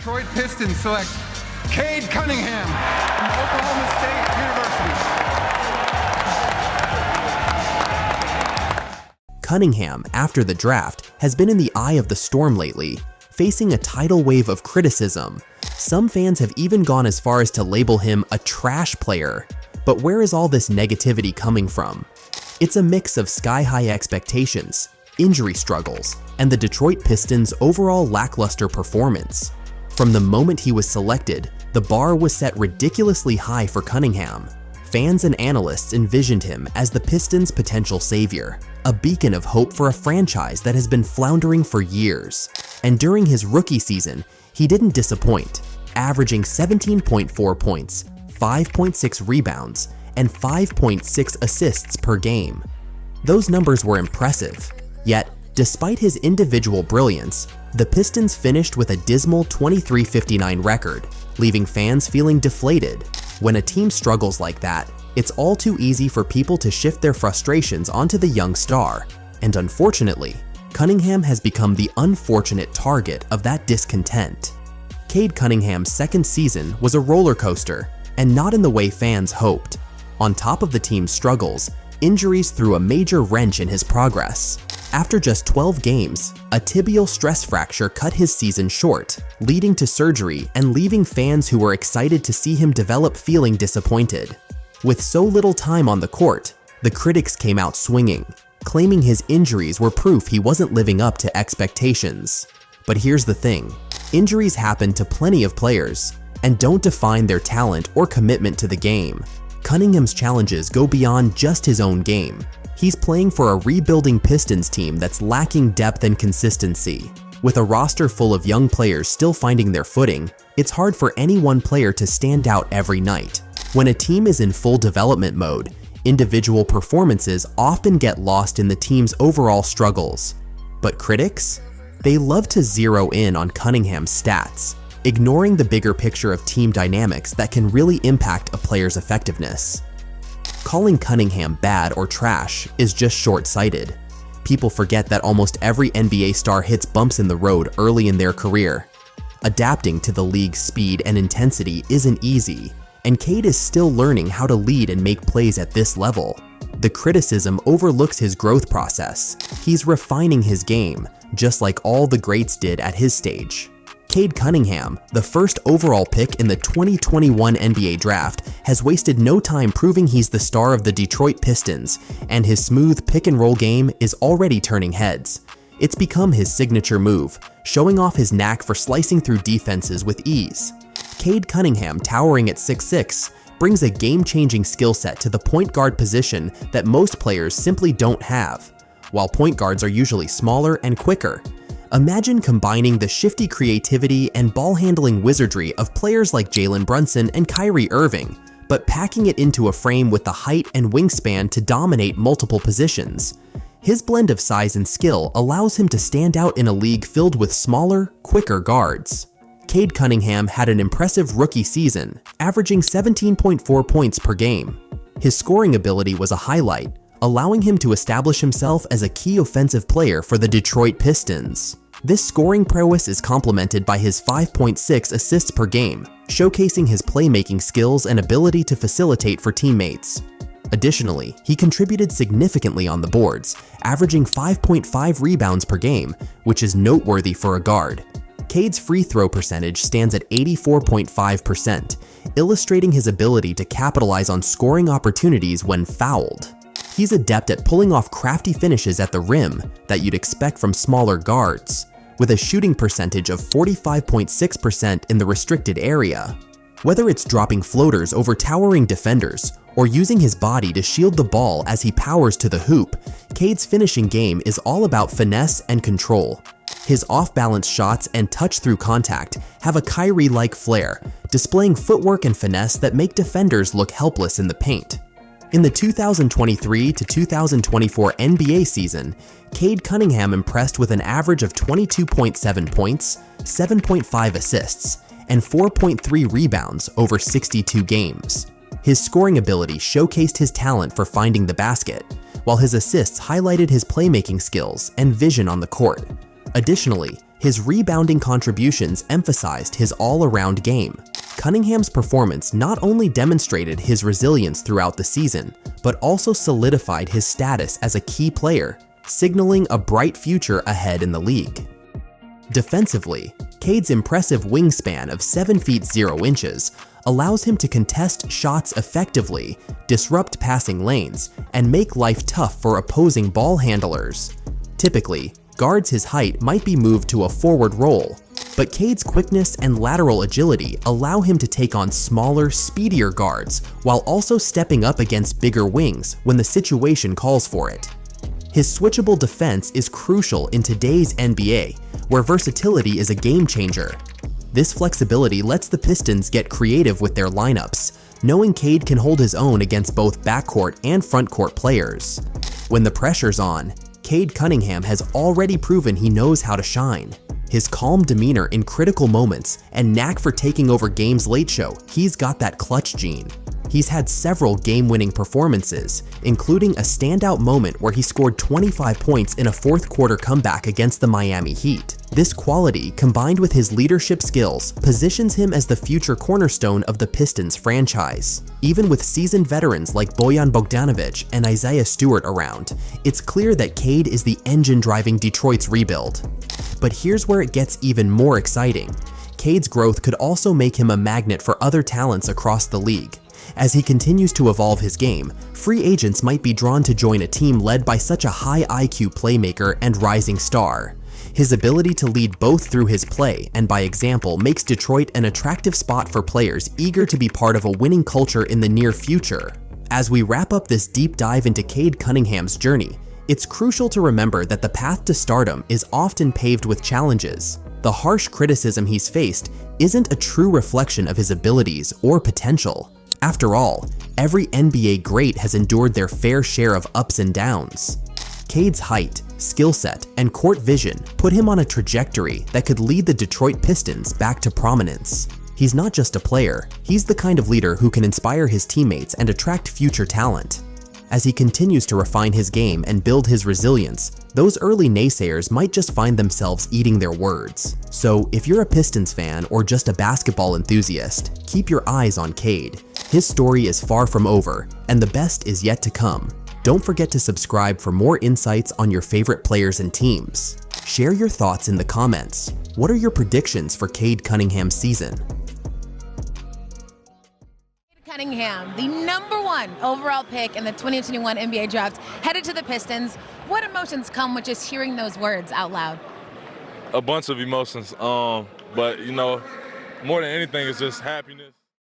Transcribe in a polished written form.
Detroit Pistons select Cade Cunningham from Oklahoma State University. Cunningham, after the draft, has been in the eye of the storm lately, facing a tidal wave of criticism. Some fans have even gone as far as to label him a trash player. But where is all this negativity coming from? It's a mix of sky-high expectations, injury struggles, and the Detroit Pistons' overall lackluster performance. From the moment he was selected, the bar was set ridiculously high for Cunningham. Fans and analysts envisioned him as the Pistons' potential savior, a beacon of hope for a franchise that has been floundering for years. And during his rookie season, he didn't disappoint, averaging 17.4 points, 5.6 rebounds, and 5.6 assists per game. Those numbers were impressive, yet despite his individual brilliance, the Pistons finished with a dismal 23-59 record, leaving fans feeling deflated. When a team struggles like that, it's all too easy for people to shift their frustrations onto the young star, and unfortunately, Cunningham has become the unfortunate target of that discontent. Cade Cunningham's second season was a roller coaster, and not in the way fans hoped. On top of the team's struggles, injuries threw a major wrench in his progress. After just 12 games, a tibial stress fracture cut his season short, leading to surgery and leaving fans who were excited to see him develop feeling disappointed. With so little time on the court, the critics came out swinging, claiming his injuries were proof he wasn't living up to expectations. But here's the thing, injuries happen to plenty of players and don't define their talent or commitment to the game. Cunningham's challenges go beyond just his own game. He's playing for a rebuilding Pistons team that's lacking depth and consistency. With a roster full of young players still finding their footing, it's hard for any one player to stand out every night. When a team is in full development mode, individual performances often get lost in the team's overall struggles. But critics? They love to zero in on Cunningham's stats, ignoring the bigger picture of team dynamics that can really impact a player's effectiveness. Calling Cunningham bad or trash is just short-sighted. People forget that almost every NBA star hits bumps in the road early in their career. Adapting to the league's speed and intensity isn't easy, and Cade is still learning how to lead and make plays at this level. The criticism overlooks his growth process. He's refining his game, just like all the greats did at his stage. Cade Cunningham, the first overall pick in the 2021 NBA draft, has wasted no time proving he's the star of the Detroit Pistons, and his smooth pick-and-roll game is already turning heads. It's become his signature move, showing off his knack for slicing through defenses with ease. Cade Cunningham, towering at 6'6", brings a game-changing skill set to the point guard position that most players simply don't have. While point guards are usually smaller and quicker, imagine combining the shifty creativity and ball-handling wizardry of players like Jalen Brunson and Kyrie Irving, but packing it into a frame with the height and wingspan to dominate multiple positions. His blend of size and skill allows him to stand out in a league filled with smaller, quicker guards. Cade Cunningham had an impressive rookie season, averaging 17.4 points per game. His scoring ability was a highlight, allowing him to establish himself as a key offensive player for the Detroit Pistons. This scoring prowess is complemented by his 5.6 assists per game, showcasing his playmaking skills and ability to facilitate for teammates. Additionally, he contributed significantly on the boards, averaging 5.5 rebounds per game, which is noteworthy for a guard. Cade's free throw percentage stands at 84.5%, illustrating his ability to capitalize on scoring opportunities when fouled. He's adept at pulling off crafty finishes at the rim that you'd expect from smaller guards, with a shooting percentage of 45.6% in the restricted area. Whether it's dropping floaters over towering defenders or using his body to shield the ball as he powers to the hoop, Cade's finishing game is all about finesse and control. His off-balance shots and touch-through contact have a Kyrie-like flair, displaying footwork and finesse that make defenders look helpless in the paint. In the 2023 to 2024 NBA season, Cade Cunningham impressed with an average of 22.7 points, 7.5 assists, and 4.3 rebounds over 62 games. His scoring ability showcased his talent for finding the basket, while his assists highlighted his playmaking skills and vision on the court. Additionally, His rebounding contributions emphasized his all-around game. Cunningham's performance not only demonstrated his resilience throughout the season, but also solidified his status as a key player, signaling a bright future ahead in the league. Defensively, Cade's impressive wingspan of 7 feet 0 inches allows him to contest shots effectively, disrupt passing lanes, and make life tough for opposing ball handlers. Typically, guards his height might be moved to a forward role, but Cade's quickness and lateral agility allow him to take on smaller, speedier guards while also stepping up against bigger wings when the situation calls for it. His switchable defense is crucial in today's NBA, where versatility is a game changer. This flexibility lets the Pistons get creative with their lineups, knowing Cade can hold his own against both backcourt and frontcourt players. When the pressure's on, Cade Cunningham has already proven he knows how to shine. His calm demeanor in critical moments and knack for taking over games late show he's got that clutch gene. He's had several game-winning performances, including a standout moment where he scored 25 points in a fourth-quarter comeback against the Miami Heat. This quality, combined with his leadership skills, positions him as the future cornerstone of the Pistons franchise. Even with seasoned veterans like Bojan Bogdanovic and Isaiah Stewart around, it's clear that Cade is the engine driving Detroit's rebuild. But here's where it gets even more exciting. Cade's growth could also make him a magnet for other talents across the league. As he continues to evolve his game, free agents might be drawn to join a team led by such a high IQ playmaker and rising star. His ability to lead both through his play and by example makes Detroit an attractive spot for players eager to be part of a winning culture in the near future. As we wrap up this deep dive into Cade Cunningham's journey, it's crucial to remember that the path to stardom is often paved with challenges. The harsh criticism he's faced isn't a true reflection of his abilities or potential. After all, every NBA great has endured their fair share of ups and downs. Cade's height, skill set, and court vision put him on a trajectory that could lead the Detroit Pistons back to prominence. He's not just a player, he's the kind of leader who can inspire his teammates and attract future talent. As he continues to refine his game and build his resilience, those early naysayers might just find themselves eating their words. So if you're a Pistons fan or just a basketball enthusiast, keep your eyes on Cade. His story is far from over, and the best is yet to come. Don't forget to subscribe for more insights on your favorite players and teams. Share your thoughts in the comments. What are your predictions for Cade Cunningham's season? Cunningham, the #1 overall pick in the 2021 NBA draft, headed to the Pistons. What emotions come with just hearing those words out loud? A bunch of emotions, but you know, more than anything, it's just happiness.